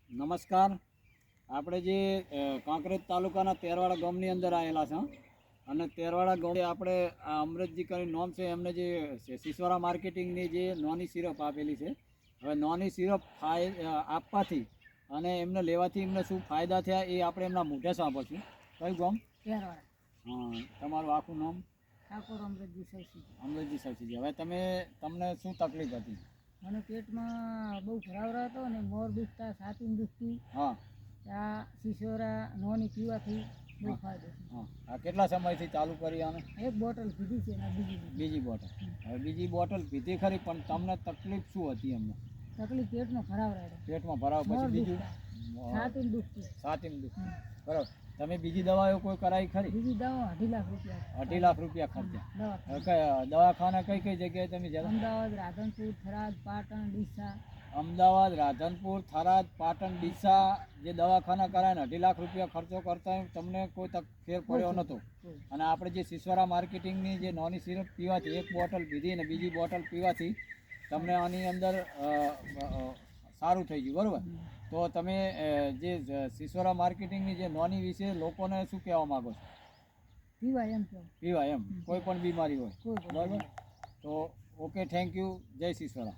નમસ્કાર. આપણે જે કાંકરેજ તાલુકાના તેરવાડા ગામની અંદર આવેલા છે અને તેરવાડા ગામે આપણે આ અમૃતજી કરીને નોમ છે એમને જે સિસવારા માર્કેટિંગની જે નોની સિરપ આપેલી છે. હવે નોની સિરપ આપવાથી અને એમને લેવાથી એમને શું ફાયદા થયા એ આપણે એમના મોઢે સાંભળશું. કયું ગામ? તેરવાડા. હા, તમારું આખું નામ? ઠાકોર અમૃતજી સૌથી. અમૃતજી સૌથી. હવે તમને શું તકલીફ હતી? મને પેટમાં બહુ ભરાવરા હતો અને મોર દુખતા, છાતી દુખતી. હા, આ સિસોરા નોની પીવાથી બહુ ફાયદો છે. હા. આ કેટલા સમયથી ચાલુ કરી આને? એક બોટલ પીધી છે અને બીજી બોટલ. હવે બીજી બોટલ પીધી ખરી, પણ તમને તકલીફ શું હતી એમને? તકલીફ પેટમાં ભરાવરા હતો. પેટમાં ભરાવ, પછી બીજું છાતી દુખતી. છાતીમાં દુખતું. બરાબર. તમે બીજી દવાઓ કોઈ કરાવી ખરી? બીજી દવા 2.5 લાખ રૂપિયા. 2.5 લાખ રૂપિયા ખર્ચા. દવાખાના. દવાખાના કઈ કઈ જગ્યાએ તમે જતા? અમદાવાદ, રાધનપુર, થરાદ, પાટણ, ડીસા. અમદાવાદ, રાધનપુર, થરાદ, પાટણ, ડીસા જે દવાખાના કરાય 2.5 લાખ રૂપિયા ખર્ચો કરતા તમને કોઈ ફેર પડ્યો નહોતો. અને આપણે જે સિસવારા માર્કેટિંગની જે નોની સિરપ પીવાથી એક બોટલ પીધી અને બીજી બોટલ પીવાથી તમને આની અંદર સારું થઈ ગયું. બરાબર. તો તમે જે સિસવારા માર્કેટિંગની જે નોની વિશે લોકોને શું કહેવા માગો છો? પીવાય એમ કહો. પીવાય એમ, કોઈ પણ બીમારી હોય. કોઈ પણ. બરાબર. તો ઓકે, થેન્ક યુ. જય સિસવારા.